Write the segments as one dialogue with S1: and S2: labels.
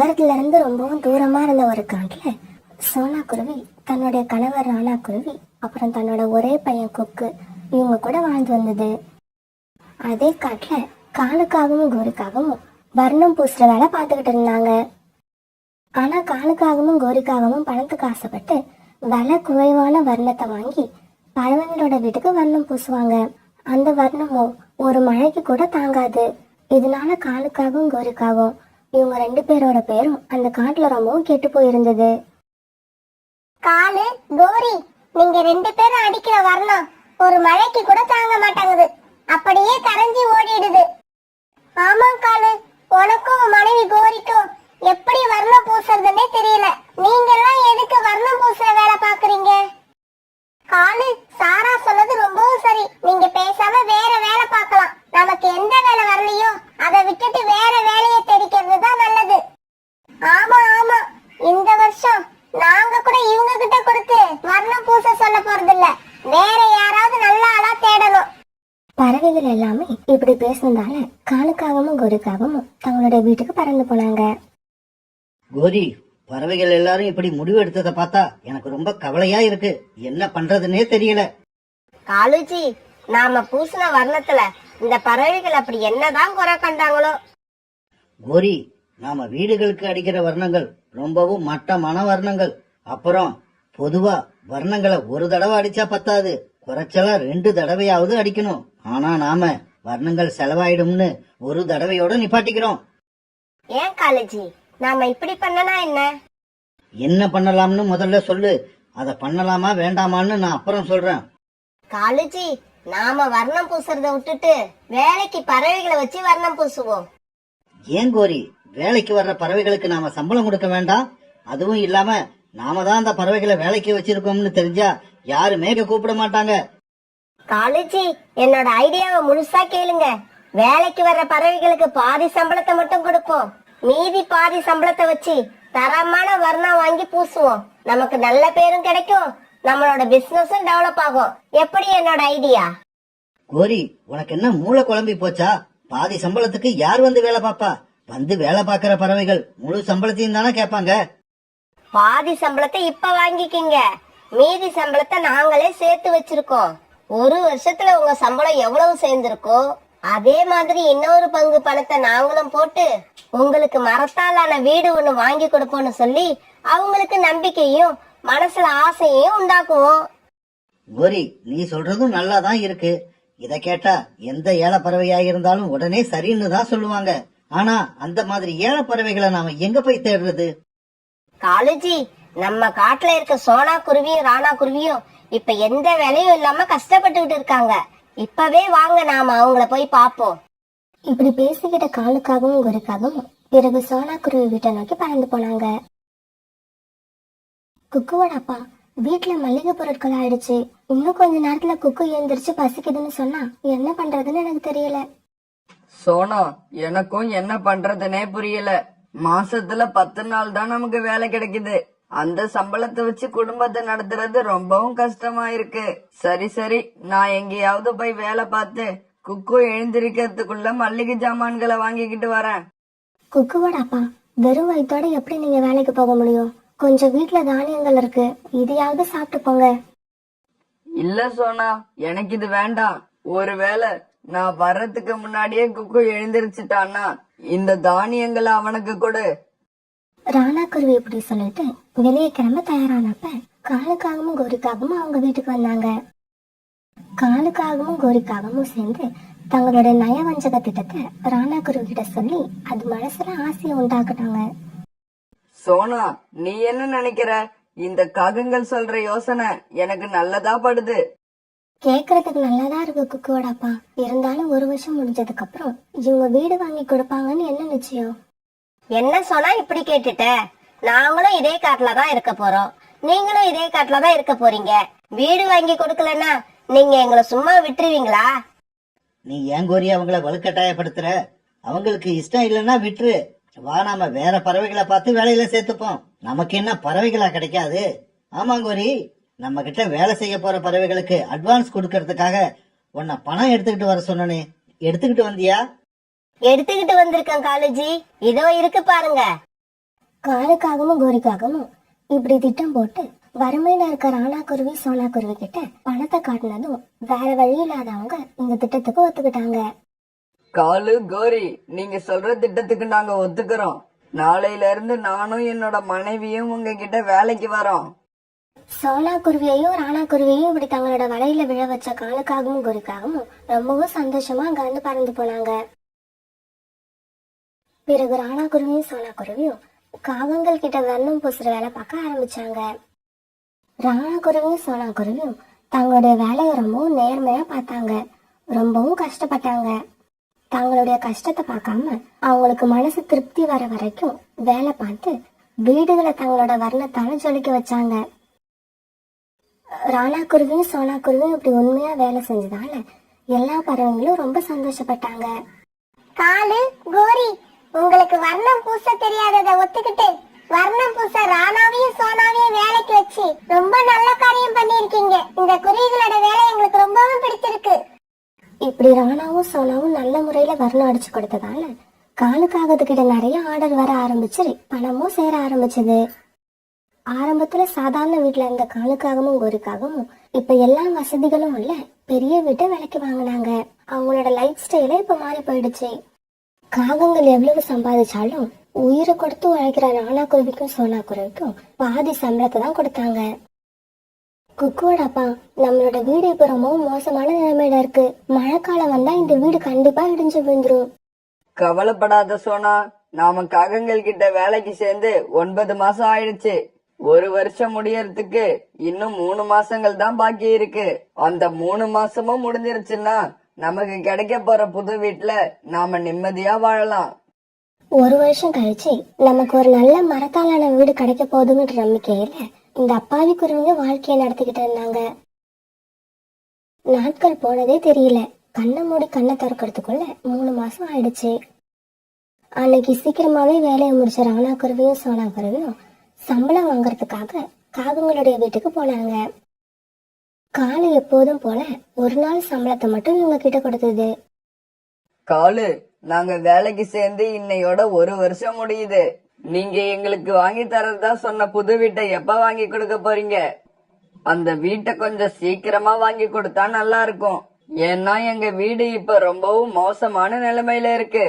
S1: நகரத்துல இருந்து ரொம்பவும் தூரமா இருந்த ஒரு காட்டுல சோனா குருவி தன்னுடைய கணவர் ராணா குருவி அப்புறம் தன்னோட ஒரே பையன் கொக்கு இவங்க கூட வாழ்ந்து வந்தது. அதே காட்டுல காலுக்காகவும் கோரிக்காகவும் வர்ணம் பூசுற வேலை பார்த்துக்கிட்டு இருந்தாங்க. ஆனா காலுக்காகவும் கோரிக்காகவும் பணத்துக்கு ஆசைப்பட்டு விலை குறைவான வர்ணத்தை வாங்கி பறவைங்களோட வீட்டுக்கு வர்ணம் பூசுவாங்க. அந்த வர்ணமோ ஒரு மழைக்கு கூட தாங்காது. இதனால காலுக்காகவும் கோரிக்காகவும் இவங்க 2 பேரோட பேரும் அந்த காட்டுல ரொம்பவும் கெட்டு போயிருந்தது. காலு கோரி, நீங்க 2 பேரும் அடிக்கிற வர்ணம் ஒரு மழைக்கு கூட தாங்க மாட்டாங்குது, அப்படியே கரைஞ்சி ஓடிடுது. ஆமா காலு, உனக்கும் மனைவி கோரிக்கும் எப்படி வர்ணம் பூசுறதுன்னே தெரியல. நீங்க எல்லாம் எதுக்கு வர்ணம் பூசுற வேலை பாக்குறீங்க? காலு, சாரா சொன்னது ரொம்பவும் சரி. நீங்க பேசாம வேற வேலை பார்க்கலாம். நமக்கு எந்த வேலை வரலையோ அதை விட்டுட்டு வேற வேலையை தேடிக்கிறது தான் நல்லது. ஆமா ஆமா, இந்த வருஷம் நாங்க கூட இவங்க கிட்ட கொடுத்து வர்ணம் பூச சொல்ல போறது இல்ல, வேற யாராவது நல்ல ஆளா தேடணும். பறவைகள் எல்லாமே இப்படி பேசுனதால காலுக்காகவும் கோரிக்காகவும் தங்களுடைய வீட்டுக்கு பறந்து போனாங்க.
S2: கோரி, பறவைகள் எல்லாரும் இப்படி முடிவு எடுத்ததை பார்த்தா எனக்கு ரொம்ப கவலையா இருக்கு. என்ன பண்றதுன்னே தெரியல.
S3: காலுஜி, நாம பூசின வர்ணத்துல இந்த பறவைகள் அப்படி என்னதான் குறை கண்டாங்களோ?
S2: கோரி, நாம வீடுகளுக்கு அடிக்கிற வர்ணங்கள் ரொம்பவும் மட்டமான வர்ணங்கள். அப்புறம் பொதுவா வர்ணங்களை ஒரு தடவை அடிச்சா பத்தாது, குறைச்சலா 2 தடவையாவது அடிக்கணும். ஆனா நாம வர்ணங்கள் செலவாயிடும்னு ஒரு தடவையோட நிப்பாட்டிக்கிறோம்.
S3: ஏன் காலுஜி, நாம இப்படி பண்ணனா
S2: என்ன பண்ணலாம்னு முதல்ல சொல்லு. அத பண்ணலாமா வேண்டாமான்னு நான் அப்புறம் சொல்றேன்.
S3: காலுஜி, நாம வர்ணம் பூசுறத விட்டுட்டு வேலைக்கு பறவைகளை வச்சு வர்ணம் பூசுவோம்.
S2: ஏன் கோரி, வேலைக்கு வர்ற பறவைகளுக்கு நாம சம்பளம் கொடுக்க வேண்டாம்? அதுவும் இல்லாம நாம தான் அந்த பறவைகளை வேலைக்கு வச்சிருக்கோம்னு தெரிஞ்சா யாருமே கூப்பிட மாட்டாங்க.
S3: காலுஜி, என்னோட ஐடியாவை முழுசா கேளுங்க. வேலைக்கு வர்ற பறவைகளுக்கு பாதி சம்பளத்தை மட்டும் கொடுப்போம், மீதி பாதி சம்பளத்தை வச்சு தரமான வர்ணம் வாங்கி பூசுவோம். நமக்கு நல்ல பேரும் கிடைக்கும், நம்மளோட பிசினஸும் டெவலப் ஆகும். எப்படி என்னோட ஐடியா?
S2: கோரி, உனக்கு என்ன மூளை குழம்பி போச்சா? பாதி சம்பளத்துக்கு யார் வந்து வேலை பாப்பா? வந்து வேலை பாக்குற பறவைகள் முழு சம்பளத்தையும் தானே கேட்பாங்க.
S3: பாதி சம்பளத்தை இப்ப வாங்கிக்கிங்க, மீதி சம்பளத்தை நாங்களே சேர்த்து வச்சிருக்கோம். ஒரு வருஷத்துல உங்க சம்பளம் எவ்வளவு சேர்ந்திருக்கோ அதே மாதிரி இன்னொரு பங்கு பணத்தை நாங்களும் போட்டு உங்களுக்கு மரத்தாலான வீடு ஒண்ணு வாங்கி கொடுப்போம்னு சொல்லி அவங்களுக்கு நம்பிக்கையும் மனசுல ஆசையையும் உண்டாக்குவோம்.
S2: கோரி, நீ சொல்றதும் நல்லாதான் இருக்கு. இத கேட்டா எந்த ஏழை பறவையா இருந்தாலும் உடனே சரின்னு தான் சொல்லுவாங்க. ஆனா அந்த மாதிரி ஏழை பறவைகளை நாம எங்க போய் தேடுறது?
S3: காலுஜி, நம்ம காட்டுல இருக்க சோனா குருவியும் ராணா குருவியும் இப்ப எந்த வேலையும் இல்லாம கஷ்டப்பட்டுக்கிட்டு இருக்காங்க. இப்பவே வாங்க நாம அவங்கள போய் பாப்போம்.
S1: இப்படி பேசிக்கிட்ட காலுக்காகவும் கோரிக்காகவும் பிறகு சோனா குருவி வீட்டை நோக்கி பறந்து போனாங்க. குக்குவோட அப்பா, வீட்டுல மளிகை பொருட்கள் ஆயிடுச்சு, இன்னும் கொஞ்ச நேரத்துல குக்கு எழுந்திரிச்சு பசிக்குதுன்னு சொன்னா என்ன பண்றதுன்னு எனக்கு தெரியல.
S4: சோனா, எனக்கும் என்ன பண்றதுனே புரியல. மாசத்துல 10 நாள் தான் நமக்கு வேலை கிடைக்குது. அந்த சம்பளத்தை வச்சு குடும்பத்தை நடத்துறது ரொம்பவும் கஷ்டமா இருக்கு. சரி சரி, நான் எங்கேயாவது போய் வேலை பார்த்து குக்கு எழுந்திருக்கிறதுக்குள்ள மல்லிகை ஜாமான்களை வாங்கிக்கிட்டு வரேன்.
S1: குக்குவோட அப்பா, வெறும் வயிற்றோட எப்படி நீங்க வேலைக்கு போக முடியும்? கொஞ்சம் வீட்டுல தானியங்கள் இருக்கு, இதையாவது சாப்பிட்டு போங்க.
S4: இல்ல சோனா, எனக்கு இது வேண்டாம். ஒருவேளை நான் வர்றதுக்கு முன்னாடியே குக்கு எழுந்திருச்சுட்டான்னா இந்த தானியங்களை அவனுக்கு கொடு.
S1: ராணா குருவி இப்படி சொல்லிட்டு வெளியே கிளம்ப தயாரானப்ப காலுக்காகவும் கோரிக்காகவும் அவங்க வீட்டுக்கு வந்தாங்க. காலுக்காகவும் கோரிக்காகவும் சேர்ந்து தங்களுடைய நயவஞ்சக திட்டத்தை ராணா குருவி கிட்ட சொல்லி அது மனசுல ஆசையை உண்டாக்குனாங்க.
S4: சோனா, நீ என்ன நினைக்கிற? இந்த காகங்கள் சொல்ற யோசனை எனக்கு நல்லதா படுது.
S1: கேக்குறதுக்கு நல்லாதான் இருக்கு குக்குவோட அப்பா. இருந்தாலும் 1 வருஷம் முடிஞ்சதுக்கு அப்புறம் இவங்க வீடு வாங்கி கொடுப்பாங்கன்னு என்ன நிச்சயம்?
S3: என்ன சொன்னா இப்படி கேட்டுட்ட? நாங்களும் இதே காட்டுல தான் இருக்க போறோம், நீங்களும் இதே காட்டுல தான் இருக்க போறீங்க. வீடு வாங்கி கொடுக்கலன்னா நீங்க எங்களை சும்மா விட்டுருவீங்களா?
S2: நீ ஏன் கோரி அவங்கள வலுக்கட்டாயப்படுத்துற? அவங்களுக்கு இஷ்டம் இல்லைன்னா விட்டுரு. வா, நாம வேற பறவைகளை பார்த்து வேலையில சேர்த்துப்போம். நமக்கு என்ன பறவைகளா கிடைக்காது? ஆமா கோரி, நம்ம கிட்ட வேலை செய்ய போற பறவைகளுக்கு அட்வான்ஸ் கொடுக்கறதுக்காக உன்னை பணம் எடுத்துக்கிட்டு வர சொன்னனே, எடுத்துக்கிட்டு வந்தியா?
S3: எடுத்துக்கிட்டு வந்திருக்கேன் காலேஜி, இதோ இருக்கு பாருங்க.
S1: காலுக்காகவும் கோரிக்காகவும் இப்படி திட்டம் போட்டு வறுமையில இருக்க ராணா குருவி சோனா குருவி கிட்ட பணத்தை காட்டினதும் வேற வழி இல்லாதவங்க இந்த திட்டத்துக்கு ஒத்துக்கிட்டாங்க.
S4: காலு கோரி, நீங்க சொல்ற திட்டத்துக்கு நாங்க ஒத்துக்கிறோம். நாளையில இருந்து நானும் என்னோட மனைவியும் உங்ககிட்ட வேலைக்கு வரோம்.
S1: சோனா குருவியையும் ராணா குருவியையும் இப்படி தங்களோட வலையில விழ வச்ச காலுக்காகவும் கோரிக்காகவும் ரொம்பவும் சந்தோஷமா அங்க இருந்து பறந்து போனாங்க. பிறகு ராணா குருவியும் சோனா குருவியும் காகங்கள் கிட்ட வர்ணம் பூசுற வேலை பார்க்க ஆரம்பிச்சாங்க. ராணா குருவியும் சோனா குருவியும் தங்களுடைய வேலையை ரொம்பவும் நேர்மையா பார்த்தாங்க. ரொம்பவும் கஷ்டப்பட்டாங்க. தங்களுடைய கஷ்டத்தை பார்க்காம அவங்களுக்கு மனசு திருப்தி வர வரைக்கும் வேலை பார்த்து வீடுகளை தங்களோட வர்ணத்தால ஜொலிக்க வச்சாங்க. ராணா குருவியும் சோனா குருவியும் இப்படி உண்மையா வேலை செஞ்சதால எல்லா பறவைங்களும் ரொம்ப சந்தோஷப்பட்டாங்க.
S3: காலு கோரி, உங்களுக்கு வர்ணம் பூச தெரியாததை ஒத்துக்கிட்டு வர்ணம் பூச ராணாவையும் சோனாவையும் வேலைக்கு வச்சு ரொம்ப நல்ல காரியம் பண்ணிருக்கீங்க. இந்த குருவிகளோட வேலை எங்களுக்கு ரொம்பவும் பிடிச்சிருக்கு.
S1: இப்படி ராணாவும் சோனாவும் நல்ல முறையில வர்ணம் அடிச்சு கொடுத்ததால காலுக்காகத்துக்கிட்ட நிறைய ஆர்டர் வர ஆரம்பிச்சு பணமும் சேர ஆரம்பிச்சது. ஆரம்பத்துல சாதாரண வீட்டுல இருந்த காலுக்காகவும் கோரிக்காகவும் இப்ப எல்லா வசதிகளும் உள்ள பெரிய வீட்டை விலைக்கு வாங்கினாங்க. அவங்களோட லைஃப் ஸ்டைலே இப்ப மாறி போயிடுச்சு. காகங்கள் எவ்வளவு சம்பாதிச்சாலும் உயிரை கொடுத்து உழைக்கிற ராணா குருவிக்கும் சோனா குருவிக்கும் பாதி சம்பளத்தை தான் கொடுத்தாங்க. குக்குவோட அப்பா, நம்மளோட வீடு இப்ப ரொம்பவும் மோசமான நிலைமையில இருக்கு. மழைக்காலம் வந்தா இந்த வீடு கண்டிப்பா இடிஞ்சு விழுந்துரும்.
S4: கவலைப்படாத சோனா, நாம காகங்கள் கிட்ட வேலைக்கு சேர்ந்து 9 மாசம் ஆயிடுச்சு. 1 வருஷம் முடியறதுக்கு இன்னும் 3 மாசங்கள் தான் பாக்கி இருக்கு. அந்த 3 மாசமும் முடிஞ்சிருச்சுன்னா நமக்கு கிடைக்க போற புது வீட்டுல நாம நிம்மதியா வாழலாம்.
S1: 1 வருஷம் கழிச்சு நமக்கு ஒரு நல்ல மரத்தாலான வீடு கிடைக்க போகுதுன்ற நம்பிக்கையில இந்த அப்பாவி குருவிங்க வாழ்க்கையை நடத்திக்கிட்டு இருந்தாங்க. நாட்கள் போனதே தெரியல. கண்ணை மூடி கண்ணை திறக்கிறதுக்குள்ள 3 மாசம் ஆயிடுச்சு. அன்னைக்கு சீக்கிரமாவே வேலையை முடிச்ச ராணா குருவியும் சோனா குருவியும் சம்பளம் வாங்கறதுக்காக காகங்களுடைய வீட்டுக்கு போனாங்க. காலு எப்போதும் போல ஒரு நாள் சம்பளத்தை மட்டும் இவங்க கிட்ட கொடுத்தது.
S4: காலு, நாங்க வேலைக்கு சேர்ந்து இன்னையோட 1 வருஷம் முடியுது. நீங்க எங்களுக்கு வாங்கி தரதா சொன்ன புது வீட்டை எப்ப வாங்கி கொடுக்க போறீங்க? அந்த வீட்டை கொஞ்சம் சீக்கிரமா வாங்கி கொடுத்தா நல்லா இருக்கும். ஏன்னா எங்க வீடு இப்ப ரொம்பவும் மோசமான நிலைமையில இருக்கு.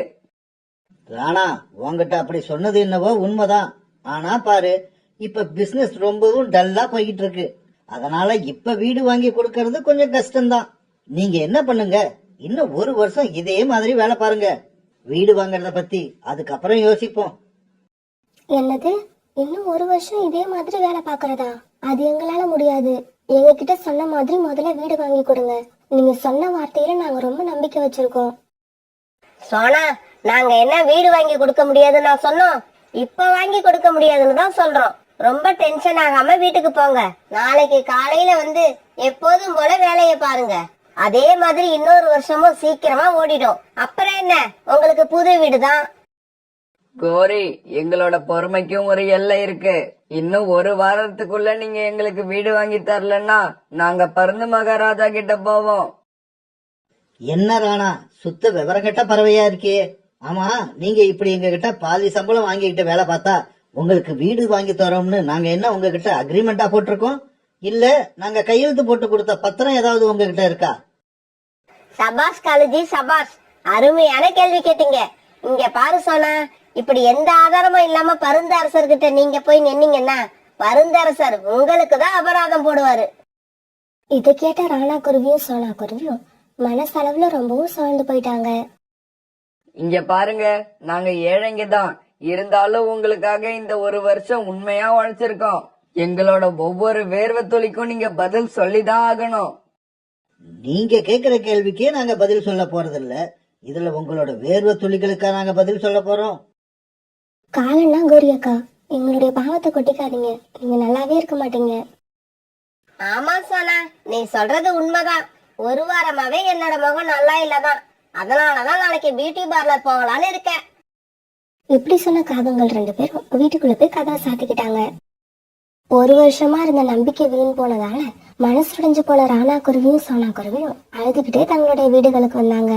S2: ராணா, உங்ககிட்ட அப்படி சொன்னது என்னவோ உண்மைதான். ஆனா பாரு, இப்ப பிசினஸ் ரொம்பவும் டல்லா போய்கிட்டு இருக்கு. அதனால இப்ப வீடு வாங்கி கொடுக்கறது கொஞ்சம் கஷ்டம்தான். நீங்க என்ன பண்ணுங்க, இன்னும் 1 வருஷம் இதே மாதிரி வேலை பாருங்க. வீடு வாங்கறத பத்தி அதுக்கப்புறம் யோசிப்போம்.
S1: என்னது, இன்னும் 1 வருஷம் இதே மாதிரி வேலை பாக்குறதா? அது எங்களால முடியாது. எங்க கிட்ட சொன்ன மாதிரி முதல்ல வீடு வாங்கி கொடுங்க. நீங்க சொன்ன வார்த்தையில நாங்க ரொம்ப நம்பிக்கை வச்சிருக்கோம்.
S3: சோனா, நாங்க என்ன வீடு வாங்கி கொடுக்க முடியாதுன்னு நான் சொன்னோம்? இப்ப வாங்கி கொடுக்க முடியாதுன்னு தான் சொல்றோம். ரொம்ப டென்ஷன் ஆகாம வீட்டுக்கு போங்க. நாளைக்கு காலையில வந்து எப்போதும் போல வேலையை பாருங்க. அதே மாதிரி இன்னொரு வருஷமும் சீக்கிரமா ஓடிடும். அப்புறம் என்ன, உங்களுக்கு புது வீடு தான்.
S4: கோரி, எங்களோட பொறுமைக்கும் ஒரு எல்லை இருக்கு. இன்னும் 1 வாரத்துக்குள்ள நீங்க எங்களுக்கு வீடு வாங்கி தரலன்னா நாங்க பருந்து மகாராஜா கிட்ட போவோம்.
S2: என்ன ராணா, சுத்த விவரங்கட்ட பறவையா இருக்கே. ஆமா, நீங்க இப்படி எங்க கிட்ட பாதி சம்பளம் வாங்கிக்கிட்டு வேலை பார்த்தா உங்களுக்கு வீடு வாங்கி தரோம்னு நாங்க என்ன உங்ககிட்ட அக்ரிமெண்டா போட்டிருக்கோம்? இல்ல நாங்க கையெழுத்து போட்டு கொடுத்த பத்திரம் ஏதாவது உங்ககிட்ட இருக்கா?
S3: சபாஸ் காலுஜி, சபாஸ். அருமையான கேள்வி கேட்டீங்க. இங்க பாரு சோனா, இப்படி எந்த ஆதாரமும் இல்லாம பருந்து அரசர்கிட்ட நீங்க போய் நின்னீங்கன்னா பருந்தரசர் உங்களுக்கு தான் அபராதம் போடுவாரு.
S1: இதை கேட்ட ராணா குருவியும் சோனா குருவியும் மனசளவுல ரொம்பவும் சோர்ந்து போயிட்டாங்க.
S4: இங்க பாருங்க, நாங்க ஏழைங்க தான். இருந்தாலும் உங்களுக்காக இந்த 1 வருஷம் உண்மையா உழைச்சிருக்கோம். எங்களோட ஒவ்வொரு வேர்வை துளிக்கும் நீங்க பதில் சொல்லிதான் ஆகணும்.
S2: நீங்க கேக்குற கேள்விக்கே நாங்க பதில் சொல்ல போறதில்ல. இதுல உங்களோட வேர்வை துளிகளுக்கா நாங்க பதில் சொல்ல போறோம்?
S1: காலன்னா கோரி அக்கா, எங்களுடைய பாவத்தை கொட்டிக்காதீங்க. நீங்க நல்லாவே இருக்க மாட்டீங்க.
S3: ஆமா சோனா, நீ சொல்றது உண்மைதான். 1 வாரமாவே என்னோட முகம் நல்லா இல்லதான். அதனாலதான் நாளைக்கு பியூட்டி பார்லர் போகலான்னு இருக்கேன்.
S1: இப்படி சொன்ன காகங்கள் 2 பேரும் வீட்டுக்குள்ள போய் கதவை சாத்திக்கிட்டாங்க. 1 வருஷமா இருந்த நம்பிக்கை வீண் போனதால மனசுடைஞ்சு போன ராணா குருவியும் சோனா குருவியும் அழுதுகிட்டே தங்களுடைய வீடுகளுக்கு வந்தாங்க.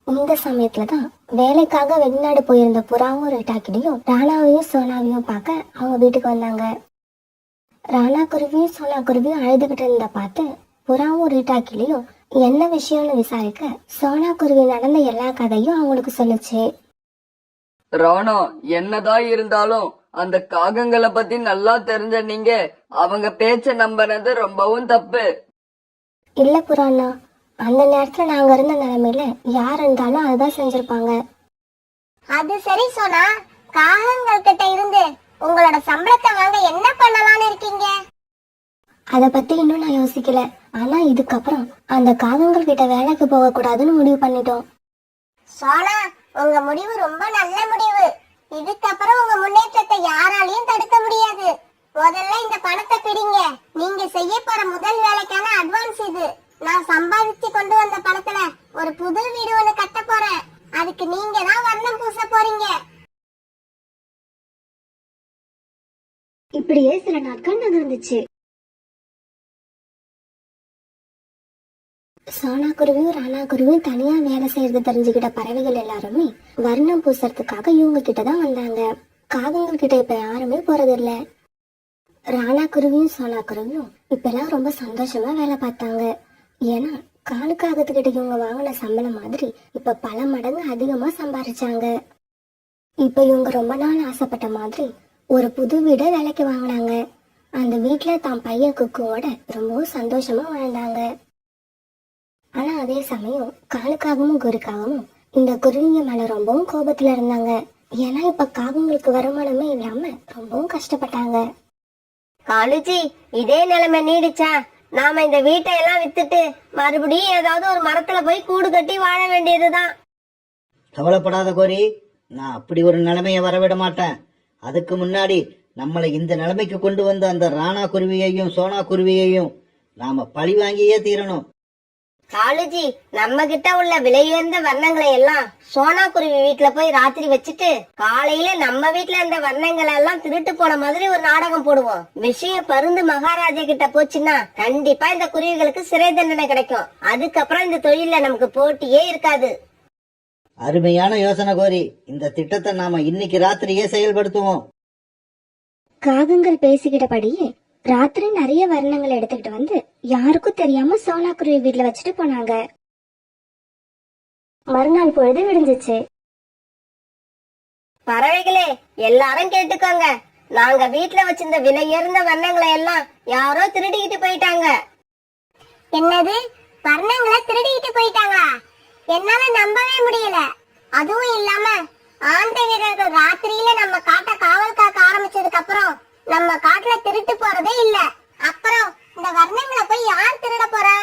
S1: இந்த சமயத்துல தான் வேலைக்காக வெளிநாடு போயிருந்த புறாவும் ரிட்டாக்கிடையும் ராணாவையும் சோனாவையும் பார்க்க அவங்க வீட்டுக்கு வந்தாங்க. ராணா குருவியும் சோனா குருவியும் அழுதுகிட்டு இருந்த பார்த்து புறாவும் ரிட்டாக்கிலையும் என்ன விஷயம்னு விசாரிக்க சோனா குருவி நடந்த எல்லா கதையும் அவங்களுக்கு சொல்லுச்சு.
S4: ராணா, என்னதான் இருந்தாலும் அந்த காகங்களை பத்தி நல்லா தெரிஞ்ச நீங்க அவங்க பேச்ச நம்பினது ரொம்பவும் தப்பு.
S1: இல்ல புறாண்ணா, அந்த நேரத்துல நாங்க இருந்த நிலைமையில யார் இருந்தாலும் அதுதான் செஞ்சிருப்பாங்க.
S3: அது சரி சோனா, காகங்கள் கிட்ட இருந்து உங்களோட சம்பளத்தை வாங்க என்ன பண்ணலாம்னு இருக்கீங்க?
S1: அத பத்தி இன்னும் நான் யோசிக்கல. ஆனா இதுக்கப்புறம் அந்த காகங்கள் கிட்ட வேலைக்கு போக கூடாதுன்னு முடிவு பண்ணிட்டோம்.
S3: சோனா, உங்க முடிவு ரொம்ப நல்ல முடிவு. இதுக்கப்புறம் உங்க முன்னேற்றத்தை யாராலையும் தடுக்க முடியாது. முதல்ல இந்த பணத்தை பிடிங்க. நீங்க செய்ய போற முதல் வேலைக்கான அட்வான்ஸ் இது. நான் சம்பாதிச்சு கொண்டு வந்த பணத்துல ஒரு புது வீடு ஒண்ணு கட்ட போறேன். அதுக்கு நீங்க தான் வர்ணம் பூச போறீங்க.
S1: இப்படியே சில நாட்கள் நகர்ந்துச்சு. சோனா குருவியும் ராணா குருவியும் தனியா வேலை செய்யறது தெரிஞ்சுக்கிட்ட பறவைகள் எல்லாருமே வர்ணம் பூசறதுக்காக இவங்க கிட்டதான் வந்தாங்க. காகங்கள் கிட்ட இப்ப யாருமே போறதில்ல. ராணா குருவியும் சோனா குருவியும் இப்ப எல்லாம் ரொம்ப சந்தோஷமா வேலை பார்த்தாங்க. ஏன்னா காலுக்காகத்துக்கிட்ட இவங்க வாங்கின சம்பளம் மாதிரி இப்ப பல மடங்கு அதிகமா சம்பாரிச்சாங்க. இப்ப இவங்க ரொம்ப நாள் ஆசைப்பட்ட மாதிரி ஒரு புது வீடை வேலைக்கு வாங்கினாங்க. அந்த வீட்டுல தான் பையன் குக்குவோட ரொம்பவும் சந்தோஷமா வாழ்ந்தாங்க. ஆனா அதே சமயம் காலுக்காகவும் குருக்காகவும் இந்த குருவிங்க மேல ரொம்பவும் கோபத்துல இருந்தாங்க. ஏன்னா இப்ப காகங்களுக்கு வருமானமே இல்லாம ரொம்பவும் கஷ்டப்பட்டாங்க.
S3: காலுஜி, இதே நிலைமை நீடிச்சா நாம இந்த வீட்டை எல்லாம் வித்துட்டு மறுபடியும் ஏதாவது ஒரு மரத்துல போய் கூடு கட்டி வாழ வேண்டியதுதான்.
S2: கவலைப்படாத கோரி, நான் அப்படி ஒரு நிலைமையை வரவிட மாட்டேன். அதுக்கு முன்னாடி நம்மளை இந்த நிலைமைக்கு கொண்டு வந்த அந்த ராணா குருவியையும் சோனா குருவியையும் நாம பழி வாங்கியே தீரணும்.
S3: காலுஜி, நம்ம கிட்ட உள்ள விலையுயர்ந்த வர்ணங்களை எல்லாம் சோனா குருவி வீட்டுல போய் ராத்திரி வச்சுட்டு காலையில நம்ம வீட்டுல இருந்த வர்ணங்களை எல்லாம் திருட்டு போன மாதிரி ஒரு நாடகம் போடுவோம். விஷயம் பருந்து மகாராஜா கிட்ட போச்சுன்னா கண்டிப்பா இந்த குருவிகளுக்கு சிறை தண்டனை கிடைக்கும். அதுக்கப்புறம் இந்த தொழில நமக்கு போட்டியே இருக்காது.
S2: அருமையான யோசனை கோரி, இந்த திட்டத்தை நாம இன்னைக்கு ராத்திரியே செயல்படுத்துவோம்.
S1: காகங்கள் பேசிக்கிட்டபடியே ராத்திரி நிறைய வர்ணங்களை எடுத்துக்கிட்டு வந்து யாருக்கும் தெரியாம சோனா குருவி வீட்டுல வச்சுட்டு போனாங்க. மறுநாள் பொழுது விடிஞ்சிச்சு.
S3: பறவைகளே, எல்லாரும் கேட்டுக்கோங்க. நாங்க வீட்டுல வச்சிருந்த விலையுயர்ந்த வர்ணங்களை எல்லாம் யாரோ திருடிக்கிட்டு போயிட்டாங்க. என்னது, வர்ணங்களை திருடிக்கிட்டு போயிட்டாங்களா? என்னால நம்பவே முடியல. அதுவும் இல்லாம ஆந்தை வீரர்கள் ராத்திரியில நம்ம காட்ட காவல் காக்க ஆரம்பிச்சதுக்கு அப்புறம் நம்ம காட்டுல திருட்டு போறதே இல்ல. அப்புறம் இந்த வர்ணங்களை போய் யார் திருட போறா?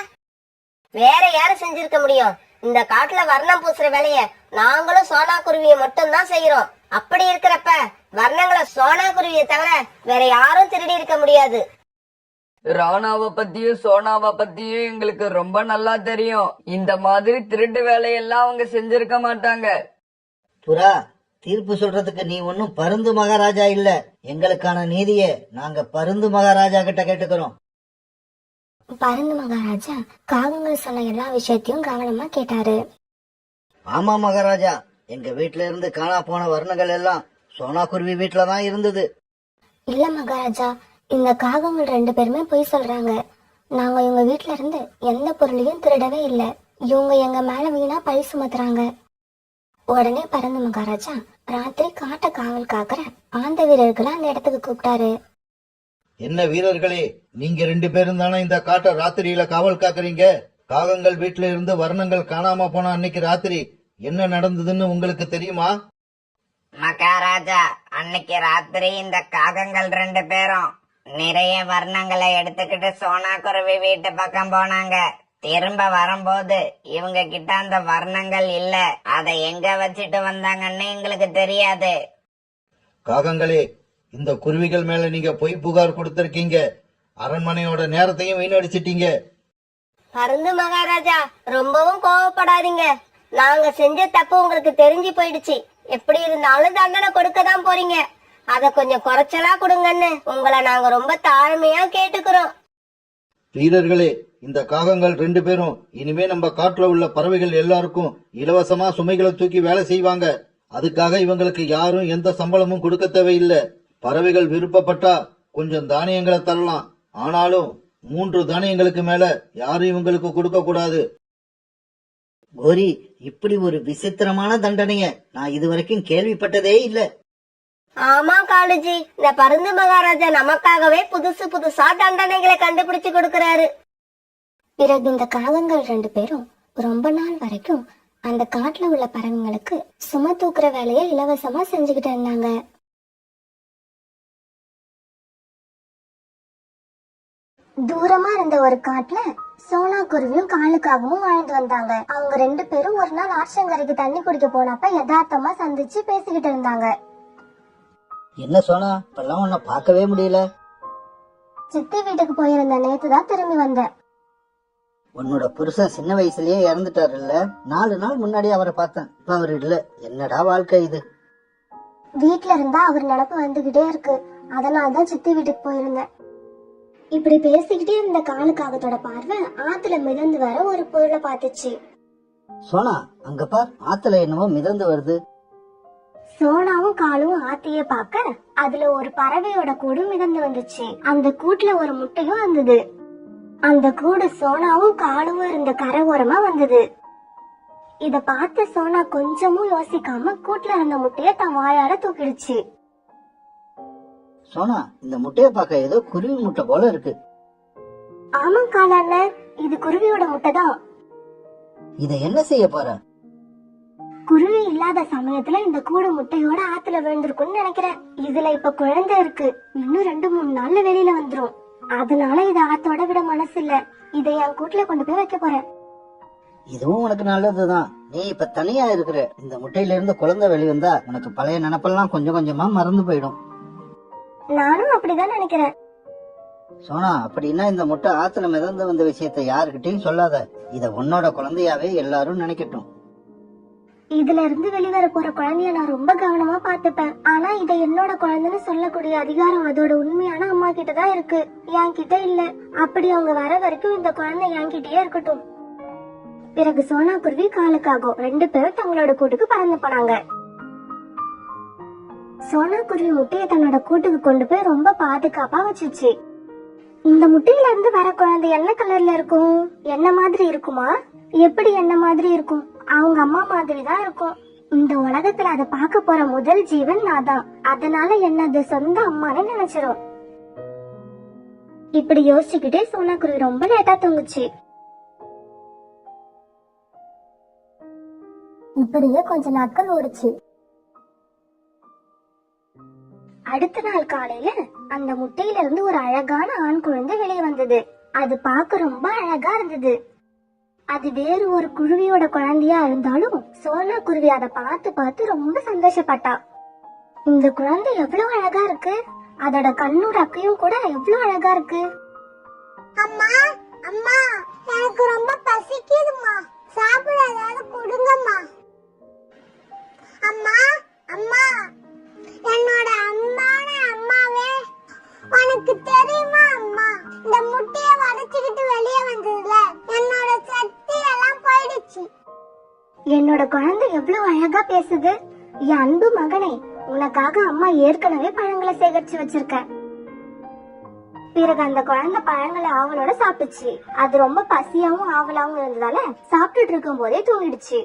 S3: வேற யாரு செஞ்சிருக்க முடியும்? இந்த காட்டுல வர்ணம் பூசுற வேலைய நாங்களும் சோனா குருவியை மட்டும் தான் செய்யறோம். அப்படி இருக்கிறப்ப வர்ணங்களை சோனா குருவியை தவிர வேற யாரும் திருடி இருக்க முடியாது.
S4: ராணாவை பத்தியும் சோனாவை பத்தியும் எங்களுக்கு ரொம்ப நல்லா தெரியும். இந்த மாதிரி திருட்டு வேலையெல்லாம் அவங்க செஞ்சிருக்க மாட்டாங்க.
S2: புறா, தீர்ப்பு சொல்றதுக்கு நீ ஒன்னும் பருந்து மகாராஜா இல்ல. எங்களுக்கான நீதியை நாங்க பருந்து மகாராஜா கிட்ட கேட்டுக்கிறோம்.
S1: பருந்து மகாராஜா காகங்கள் சொன்ன எல்லா விஷயத்தையும் கவனமா கேட்டாரு.
S2: ஆமா மகாராஜா, எங்க வீட்டுல இருந்து காணா போன வர்ணங்கள் எல்லாம் சோனா குருவி வீட்டுலதான் இருந்தது.
S1: இல்ல மகாராஜா, இந்த காகங்கள் 2 பேருமே பொய் சொல்றாங்க. நாங்க இவங்க வீட்டுல இருந்து எந்த பொருளையும் திருடவே இல்லை. இவங்க எங்க மேல வீணா பழி சுமத்துறாங்க. உடனே பறந்து மகாராஜா ராத்திரி காட்ட காவல் காக்குற ஆந்த வீரர்களை அந்த இடத்துக்கு கூப்பிட்டாரு.
S5: என்ன வீரர்களே, நீங்க 2 பேரும் தானே இந்த காட்டை ராத்திரியில காவல் காக்குறீங்க? காகங்கள் வீட்டுல இருந்து வர்ணங்கள் காணாம போன அன்னைக்கு ராத்திரி என்ன நடந்ததுன்னு உங்களுக்கு தெரியுமா?
S6: மகாராஜா, அன்னைக்கு ராத்திரி இந்த காகங்கள் 2 பேரும் நிறைய வர்ணங்களை எடுத்துக்கிட்டு சோனா குருவி வீட்டு பக்கம் போனாங்க. திரும்ப வரும்போது இவங்க கிட்ட அந்த வர்ணங்கள் இல்ல. அதை எங்க வச்சிட்டு வந்தாங்கன்னு எங்களுக்கு தெரியாது.
S5: காகங்களே, இந்த குருவிகள் மேல நீங்க பொய் புகார் கொடுத்திருக்கீங்க. அரண்மனையோட நேரத்தையும் வீணடிச்சிட்டீங்க.
S3: பருந்து மகாராஜா, ரொம்பவும் கோவப்படாதீங்க. நாங்க செஞ்ச தப்பு உங்களுக்கு தெரிஞ்சு போயிடுச்சு. எப்படி இருந்தாலும் தண்டனை கொடுக்கதான் போறீங்க. அத கொஞ்சம் குறைச்சலா கொடுங்கன்னு உங்களை நாங்க ரொம்ப தாழ்மையா கேட்டுக்கிறோம்.
S5: வீரர்களே, இந்த காகங்கள் 2 பேரும் இனிமே நம்ம காட்டுல உள்ள பறவைகள் எல்லாருக்கும் இலவசமா சுமைகளை தூக்கி வேலை செய்வாங்க. அதுக்காக இவங்களுக்கு யாரும் எந்த சம்பளமும் கொடுக்க தேவையில்லை. பறவைகள் விருப்பப்பட்டா கொஞ்சம் தானியங்களை தரலாம். ஆனாலும் 3 தானியங்களுக்கு மேல யாரும் இவங்களுக்கு கொடுக்க கூடாது.
S2: கோரி, இப்படி ஒரு விசித்திரமான தண்டனைய நான் இதுவரைக்கும் கேள்விப்பட்டதே இல்ல.
S3: ஆமா காலுஜி, இந்த பருந்து மகாராஜா நமக்காகவே புதுசு புதுசா தண்டனைகளை கண்டுபிடிச்சு கொடுக்கறாரு.
S1: பிறகு இந்த காகங்கள் 2 பேரும் ரொம்ப நாள் வரைக்கும் அந்த காட்டுல உள்ள பறவைங்களுக்கு சும தூக்குற வேலையை இலவசமா செஞ்சுக்கிட்டு இருந்தாங்க. தூரமா இருந்த ஒரு காட்டுல சோனா குருவியும் காலுக்காகவும் வாழ்ந்து வந்தாங்க. அவங்க 2 பேரும் ஒரு நாள் ஆற்றங்கரைக்கு தண்ணி குடிக்க போனப்ப யதார்த்தமா சந்திச்சு பேசிக்கிட்டு இருந்தாங்க.
S2: என்ன சோனா, இப்பெல்லாம் உன்னை பார்க்கவே முடியல.
S1: சித்தி வீட்டுக்கு போயிருந்த நேத்துதான் திரும்பி வந்தேன்.
S2: உன்னோட புருஷன் சின்ன வயசுலயே இறந்துட்டாரு இல்ல? 4 நாள் முன்னாடி அவரை பார்த்தேன், இப்ப அவர் இல்ல. என்னடா வாழ்க்கை இது?
S1: வீட்டுல இருந்தா அவர் நினப்பு வந்துகிட்டே இருக்கு, அதனாலதான் சித்தி வீட்டுக்கு போயிருந்தேன். இப்படி பேசிக்கிட்டே இருந்த காலுக்காகத்தோட பார்வை ஆத்துல மிதந்து வர ஒரு பொருளை பார்த்துச்சு.
S2: சோனா, அங்க பார், ஆத்துல என்னவோ மிதந்து வருது.
S1: சோனாவும் காலும் ஆத்தைய பார்க்க அதுல ஒரு பறவையோட கூடு மிதந்து வந்துச்சு. அந்த கூட்டுல ஒரு முட்டையும் இருந்தது. அந்த கூடு சோனாவும் காலும் இருந்த கரை ஓரமா வந்தது. இத பார்த்த சோனா கொஞ்சமும் யோசிக்காம கூட்டுல இருந்த முட்டைய தன் வாயால தூக்கிடுச்சு.
S2: சோனா, இந்த முட்டைய பார்க்க ஏதோ குருவி முட்டை போல இருக்கு.
S1: ஆமா காலாண்ண, இது குருவியோட முட்டை தான்.
S2: இத என்ன செய்ய போற?
S1: குருவி இல்லாத சமயத்துல இந்த கூடு முட்டையோட ஆத்துல விழுந்திருக்கும்னு நினைக்கிறேன். இதுல இப்ப குழந்தை இருக்கு, இன்னும் 2-3 நாள்ல வெளியில வந்துரும். அதனால இத ஆத்தோட விட மனசு இல்ல. இதை என் கூட்டுல கொண்டு போய் வைக்க போறேன்.
S2: இதுவும் உனக்கு நல்லதுதான். நீ இப்ப தனியா இருக்கிற. இந்த முட்டையில இருந்து குழந்தை வெளிவந்தா உனக்கு பழைய நினைப்பெல்லாம் கொஞ்சம் கொஞ்சமா மறந்து போயிடும்.
S1: நானும் அப்படிதான் நினைக்கிறேன்.
S2: சோனா, அப்படின்னா இந்த முட்டை ஆத்துல மிதந்து வந்த விஷயத்த யாருக்கிட்டையும் சொல்லாத. இத உன்னோட குழந்தையாவே எல்லாரும் நினைக்கட்டும்.
S1: இதுல இருந்து வெளிவர போற குழந்தைய நான் ரொம்ப கவனமா பாத்துப்பேன். ஆனா இதை என்னோட குழந்தைன்னு சொல்லக்கூடிய அதிகாரம் அதோட உண்மையான அம்மா கிட்டதான் இருக்கு, என் கிட்ட இல்ல. அப்படி அவங்க வர வரைக்கும் இந்த குழந்தை என்கிட்டயே இருக்கட்டும். பிறகு சோனா குருவி காலுக்காகும் 2 பேரும் தங்களோட கூட்டுக்கு பறந்து போனாங்க. சோனா குருவி முட்டையை தன்னோட கூட்டுக்கு கொண்டு போய் ரொம்ப பாதுகாப்பா வச்சுச்சு. இந்த முட்டையில இருந்து வர குழந்தை என்ன கலர்ல இருக்கும்? என்ன மாதிரி இருக்குமா? எப்படி என்ன மாதிரி இருக்கும்? அவங்க அம்மா மாதிரி தான் இருக்கும். இந்த உலகத்துல அதை பார்க்க போற முதல் ஜீவன் நான் தான். அதனால என்னது சொந்த அம்மான்னு நினைச்சிரும். இப்படி யோசிச்சுக்கிட்டே சோனா குருவி ரொம்ப லேட்டா தூங்குச்சு. இப்படியே கொஞ்ச நாட்கள் ஓடுச்சு. அடுத்த நாள் காலையில அந்த முட்டையில இருந்து ஒரு அழகான ஆண் குழந்தை வெளியே வந்தது. அது பார்க்க ரொம்ப அழகா இருந்தது. அது வேறு ஒரு குருவியோட குழந்தையா இருந்தாலும் சோனா குருவி அதை பார்த்து பார்த்து ரொம்ப சந்தோஷப்பட்டா. இந்த குழந்தை எவ்வளவு அழகா இருக்கு, அதோட கண்ணூர் அக்கையும் கூட எவ்வளவு அழகா இருக்கு. அம்மா அம்மா, எனக்கு ரொம்ப பசிக்குதுமா, சாப்பிட ஏதாவது கொடுங்கம்மா. அம்மா அம்மா, என்னோட அம்மான அம்மாவே, உனக்கு தெரியுமா அம்மா, இந்த முட்டைய வதச்சிக்கிட்டு வெளியே வந்ததுல என்னோட சக்தி எல்லாம் போயிடுச்சு. என்னோட குழந்தை எவ்வளவு அழகா பேசுது. என் அன்பு மகனே, உனக்காக அம்மா ஏற்கனவே பழங்களை சேகரிச்சு வச்சிருக்க. பிறகு அந்த குழந்தை பழங்களை ஆவலோட சாப்பிட்டுச்சு. அது ரொம்ப பசியாவும் ஆவலாவும் இருந்ததால சாப்பிட்டுட்டு இருக்கும் போதே தூங்கிடுச்சு.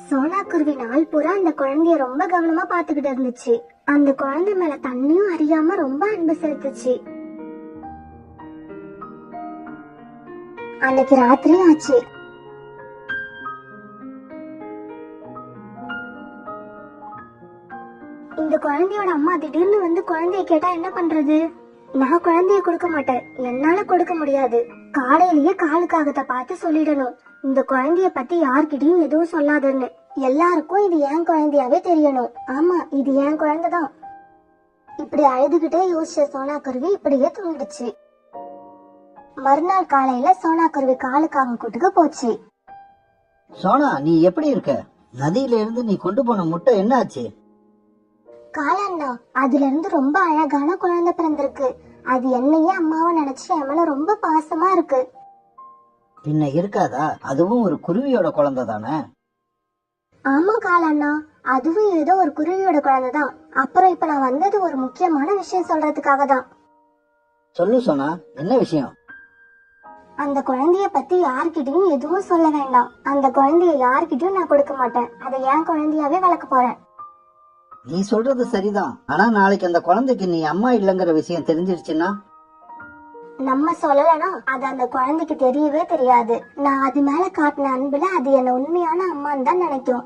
S1: சோனா குருவி நாள் பூரா அந்த குழந்தைய ரொம்ப கவனமா பாத்துக்கிட்டு இருந்துச்சு. அந்த குழந்தை மேல தண்ணியும் அறியாம ரொம்ப அன்பு செலுத்துச்சு. அன்னைக்கு ராத்திரி ஆச்சு. இந்த குழந்தையோட அம்மா திடீர்னு வந்து குழந்தைய கேட்டா என்ன பண்றது? நான் குழந்தைய கொடுக்க மாட்டேன், என்னால கொடுக்க முடியாது. காலையிலேயே காலுக்காகத்தை பார்த்து சொல்லிடணும், இந்த குழந்தைய பத்தி யார்கிட்டயும் எதுவும் சொல்லாதுன்னு. எல்லாருக்கும் இது என் குழந்தையாவே தெரியணும். ஆமா, இது என் குழந்தைதான். இப்படி அழுதுகிட்டே யோசிச்ச சோனா குருவி இப்படியே தூங்கிடுச்சு. மறுநாள் காலையில சோனா குருவி காலுக்காக கூட்டுக்கு போச்சு.
S2: சோனா, நீ எப்படி இருக்க? நதியில இருந்து நீ கொண்டு போன முட்டை என்ன ஆச்சு?
S1: காலண்ணா, அதுல இருந்து ரொம்ப அழகான குழந்தை பிறந்திருக்கு. அது என்னையே அம்மாவை நினைச்சு என் மேல ரொம்ப பாசமா இருக்கு.
S2: பின்ன இருக்காதா? அதுவும் ஒரு குருவியோட குழந்தை தானே.
S1: ஆமா காலண்ணா, அதுவும் ஏதோ ஒரு குருவியோட குழந்தைதான். அப்புறம் இப்ப நான் வந்தது ஒரு முக்கியமான விஷயம் சொல்றதுக்காக தான்.
S2: சொல்லு சோனா, என்ன விஷயம்?
S1: அந்த குழந்தைய பத்தி யார்கிட்டயும் எதுவும் சொல்ல வேண்டாம். அந்த குழந்தைய யார்கிட்டயும் நான் கொடுக்க மாட்டேன். அதை என் குழந்தையாவே வளர்க்க போறேன்.
S2: நீ சொல்றது சரிதான். ஆனா நாளைக்கு அந்த குழந்தைக்கு நீ அம்மா இல்லங்கிற விஷயம் தெரிஞ்சிருச்சுன்னா?
S1: நம்ம சொல்லலனா அது அந்த குழந்தைக்கு தெரியவே தெரியாது. நான் அது மேல காட்டின அன்புல அது என்ன உண்மையான அம்மான்னு தான் நினைக்கும்.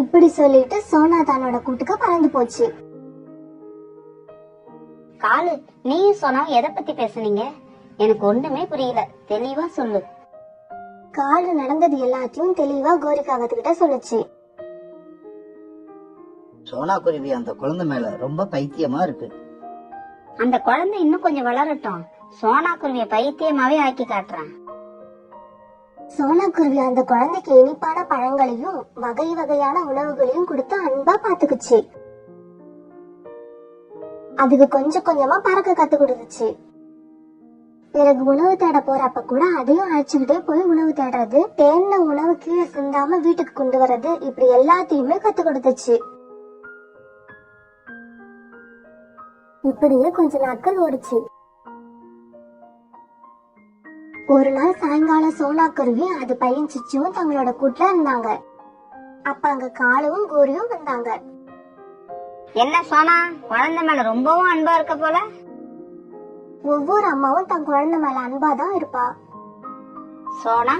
S1: இப்படி சொல்லிட்டு சோனா தன்னோட கூட்டுக்கு பறந்து போச்சு.
S3: காலு, நீயும் சொன்னா எதை பத்தி பேசுனீங்க? எனக்கு ஒண்ணுமே புரியல, தெளிவா சொல்லு.
S1: காலு நடந்தது எல்லாத்தையும் தெளிவா கோரிக்காகத்துக்கிட்ட சொல்லுச்சு.
S2: சோனா குருவி அந்த குழந்தை மேல ரொம்ப பைத்தியமா இருக்கு.
S3: அந்த குழந்தை இன்னும் கொஞ்சம் வளரட்டும், சோனா குருவிய பைத்தியமாவே ஆக்கி காட்டுறேன்.
S1: சோனா குருவி அந்த குழந்தைக்கு இனிப்பான பழங்களையும் வகை வகையான உணவுகளையும் கொடுத்து அன்பா பாத்துக்குச்சு. அதுக்கு கொஞ்சம் கொஞ்சமா பறக்க கத்து கொடுத்துச்சு. பிறகு உணவு தேட போறப்ப கூட அதையும் அழைச்சுக்கிட்டே போய் உணவு தேடுறது, தேன்ன உணவு கீழே சிந்தாம வீட்டுக்கு கொண்டு வர்றது, இப்படி எல்லாத்தையுமே கத்து கொடுத்துச்சு. இப்படியே கொஞ்ச நாட்கள் ஓடிச்சு. ஒரு நாள் சாயங்காலம் சோனா குருவி அது பையன் சிச்சுவும் தங்களோட கூட்டுல இருந்தாங்க. அப்ப அங்க காலுவும் கோரியும் வந்தாங்க.
S3: என்ன சோனா, குழந்தை மேல ரொம்பவும் அன்பா இருக்க போல.
S1: ஒவ்வொரு அம்மாவும் தன் குழந்தை மேல அன்பாதான் இருப்பா.
S3: சோனா,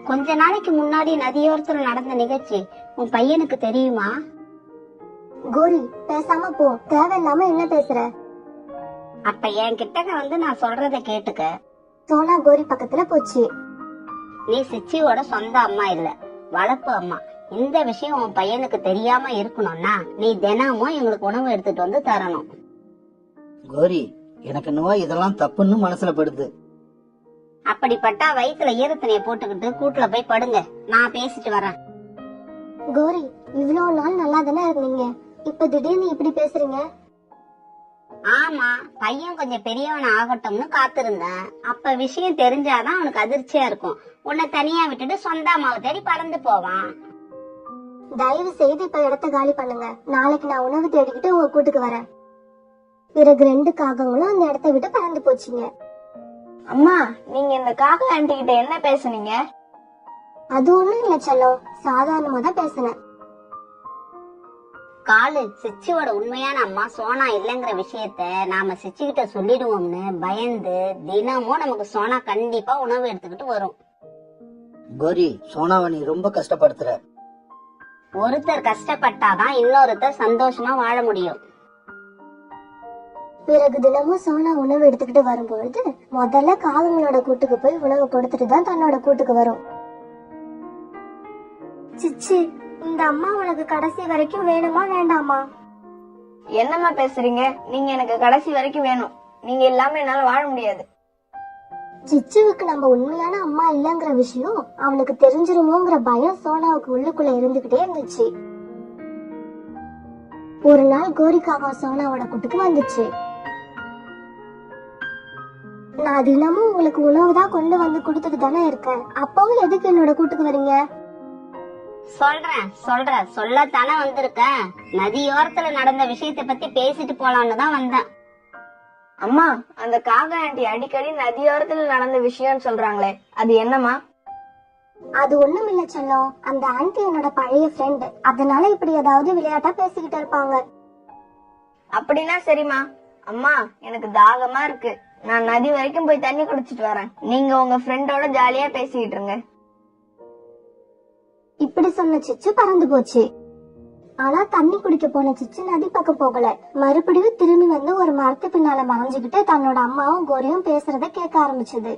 S3: கொஞ்ச நாளைக்கு முன்னாடி நதியோரத்துல நடந்த நிகழ்ச்சி உன் பையனுக்கு தெரியுமா?
S1: கோரி, பேசாம போ. தேவையில்லாம என்ன பேசுற?
S3: அப்ப என் கிட்டக்க வந்து நான் சொல்றத கேட்டுக்க.
S1: சோனா கோரி பக்கத்துல போச்சு.
S3: நீ சிச்சியோட சொந்த அம்மா இல்ல, வளர்ப்பு அம்மா. இந்த விஷயம் உன் பையனுக்கு தெரியாம இருக்கணும்னா நீ தினமும் எங்களுக்கு உணவு எடுத்துட்டு வந்து தரணும்.
S2: கோரி, எனக்கு என்னவோ இதெல்லாம் தப்புன்னு மனசுல படுது.
S3: அப்படிப்பட்டா வயிற்றுல ஈரத்தனைய போட்டுக்கிட்டு கூட்டுல போய் படுங்க, நான் பேசிட்டு வரேன்.
S1: கோரி, இவ்வளவு நாள் நல்லா தானே இருந்தீங்க, இப்ப திடீர்னு இப்படி பேசுறீங்க?
S3: ஆமா, பையன் கொஞ்சம் பெரியவன் ஆகட்டும்னு காத்திருந்தேன். அப்ப விஷயம் தெரிஞ்சாதான் அவனுக்கு அதிர்ச்சியா இருக்கும். உன்னை தனியா விட்டுட்டு சொந்த அம்மாவை தேடி பறந்து போவான்.
S1: தயவு செய்து இப்ப இடத்த காலி பண்ணுங்க. நாளைக்கு நான் உணவு தேடிக்கிட்டு உங்க கூட்டுக்கு வரேன். பிறகு 2 காகங்களும் அந்த இடத்த விட்டு பறந்து போச்சுங்க.
S7: அம்மா, நீங்க இந்த காக்கா ஆண்டி கிட்ட என்ன பேசுனீங்க?
S1: அது ஒண்ணும் இல்ல செல்லம், சாதாரணமா தான் பேசினேன்.
S3: காலு, சிச்சியோட உண்மையான அம்மா சோனா இல்லங்கிற விஷயத்த நாம சிச்சி கிட்ட சொல்லிடுவோம்னு பயந்து தினமும் நமக்கு சோனா கண்டிப்பா உணவு எடுத்துக்கிட்டு வரும்.
S2: கோரி, சோனாவை நீ ரொம்ப கஷ்டப்படுத்துற.
S3: ஒருத்தர் கஷ்டப்பட்டாதான் இன்னொருத்தர் சந்தோஷமா வாழ முடியும்.
S1: பிறகு தினமும் சோனா உணவு எடுத்துக்கிட்டு வரும்பொழுது முதல்ல காகங்களோட கூட்டுக்கு போய் உணவு கொடுத்துட்டு தான் தன்னோட கூட்டுக்கு வரும். சிச்சி, இந்த அம்மா உனக்கு கடைசி வரைக்கும் வேணுமா வேண்டாமா?
S7: என்னம்மா பேசுறீங்க? நீங்க எனக்கு கடைசி வரைக்கும் வேணும். நீங்க இல்லாம என்னால வாழ முடியாது.
S1: சிச்சுவுக்கு நம்ம உண்மையான அம்மா இல்லங்கிற விஷயம் அவனுக்கு தெரிஞ்சிருமோங்கிற பயம் சோனாவுக்கு உள்ளுக்குள்ள இருந்துகிட்டே இருந்துச்சு. ஒரு நாள் கோரிக்காக சோனாவோட கூட்டுக்கு வந்துச்சு. நான் தினமும் உங்களுக்கு உணவு தான் கொண்டு வந்து கொடுத்துட்டு தானே இருக்கேன், அப்பவும் எதுக்கு என்னோட கூட்டுக்கு வரீங்க?
S3: சொல்றேன் சொல்லத்தானே வந்திருக்கேன். நதியோரத்துல நடந்த விஷயத்தை பத்தி பேசிட்டு போலான்னு தான் வந்தேன்.
S7: அம்மா, அந்த காக்கா ஆண்டி அடிக்கடி நதியோரத்துல நடந்த விஷயம் சொல்றாங்களே, அது என்னம்மா?
S1: அது ஒண்ணும் இல்ல செல்லம், அந்த ஆண்டி என்னோட பழைய ஃப்ரெண்ட். அதனால இப்படி ஏதாவது விளையாட்டா பேசிக்கிட்டு இருப்பாங்க.
S7: அப்படின்னா சரிம்மா. அம்மா, எனக்கு தாகமா இருக்கு. நான் நதி வரைக்கும் போய் தண்ணி குடிச்சிட்டு வரேன். நீங்க உங்க ஃப்ரெண்டோட ஜாலியா பேசிக்கிட்டு இருங்க.
S1: இப்படி சொன்ன சிச்சு பறந்து போச்சு. ஆனா தண்ணி குடிக்க போன சிச்சு நதி பக்கம் போகல. மறுபடியும் திரும்பி வந்து ஒரு மரத்து பின்னால மறைஞ்சுகிட்டு தன்னோட அம்மாவும் கோரியும் பேசுறத கேட்க ஆரம்பிச்சது.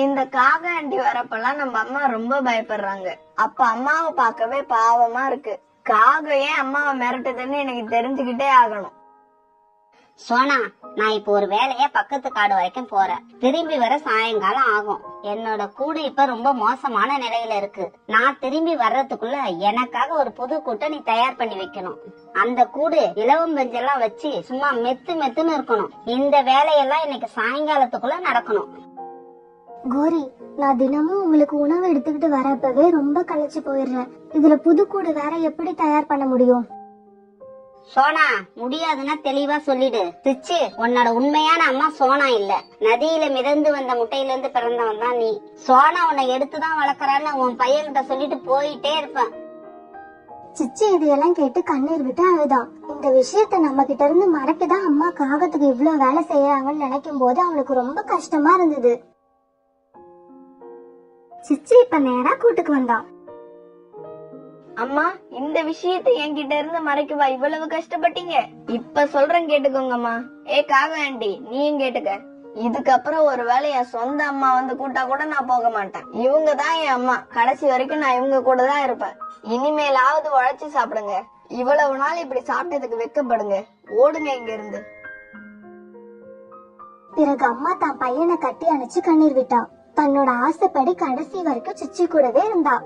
S7: இந்த காக்கா ஆண்டி வரப்பெல்லாம் நம்ம அம்மா ரொம்ப பயப்படுறாங்க. அப்ப அம்மாவை பார்க்கவே பாவமா இருக்கு. காகம் ஏன் அம்மாவை மிரட்டுதுன்னு எனக்கு தெரிஞ்சுக்கிட்டே ஆகணும்.
S3: சோனா, நான் இப்போ ஒரு வேலையா பக்கத்து காடு வரைக்கும் போறேன். திரும்பி வர சாயங்காலம் ஆகும். என்னோட கூடு இப்ப ரொம்ப மோசமான நிலையில இருக்கு. நான் திரும்பி வர்றதுக்குள்ள எனக்காக ஒரு புது கூட்டை நீ தயார் பண்ணி வைக்கணும். அந்த கூடு இலவம் பெஞ்செல்லாம் வச்சு சும்மா மெத்துன்னு இருக்கணும். இந்த வேலையெல்லாம் இன்னைக்கு சாயங்காலத்துக்குள்ள நடக்கணும்.
S1: கோரி, நான் தினமும் உங்களுக்கு உணவு எடுத்துக்கிட்டு வரப்பவே ரொம்ப களைச்சு போயிடுறேன். இதுல புதுக்கூடு வேற எப்படி தயார் பண்ண முடியும்?
S3: சோனா, முடியாதுன்னா தெளிவா சொல்லிடு. சிச்சு, உன்னோட உண்மையான அம்மா சோனா இல்ல. நதியில மிதந்து வந்த முட்டையில இருந்து பிறந்தவன் தான் நீ. சோனா உன்னை எடுத்துதான் வளர்க்கறான்னு உன் பையன்கிட்ட சொல்லிட்டு போயிட்டே இருப்பேன்.
S1: சிச்சி இதையெல்லாம் கேட்டு கண்ணீர் விட்டு அழுதான். இந்த விஷயத்த நம்ம கிட்ட இருந்து மறைக்கதான் அம்மா காகத்துக்கு இவ்வளவு வேலை செய்யறாங்கன்னு நினைக்கும் போது அவனுக்கு ரொம்ப கஷ்டமா இருந்தது. சிச்சி இப்ப நேரா கூட்டுக்கு வந்தான்.
S7: அம்மா, இந்த விஷயத்தை என்கிட்ட இருந்து மறைக்கவா இவ்வளவு கஷ்டப்பட்டீங்க? இப்ப சொல்றேன் கேட்டுக்கோங்கம்மா. காக ஆண்டி, நீயும் கேட்டுக்க. இதுக்கப்புறம் ஒருவேளை என் சொந்த அம்மா வந்து கூட்டா கூட நான் போக மாட்டேன். இவங்க தான் என் அம்மா. கடைசி வரைக்கும் நான் இவங்க கூட தான் இருப்பேன். இனிமேலாவது உழைச்சு சாப்பிடுங்க. இவ்வளவு நாள் இப்படி சாப்பிட்டதுக்கு வெக்கப்படுங்க. ஓடுங்க இங்க இருந்து.
S1: பிறகு அம்மா தான் பையனை கட்டி அணைச்சு கண்ணீர் விட்டான். தன்னோட ஆசைப்படி கடைசி வரைக்கும் சிச்சி கூடவே இருந்தா.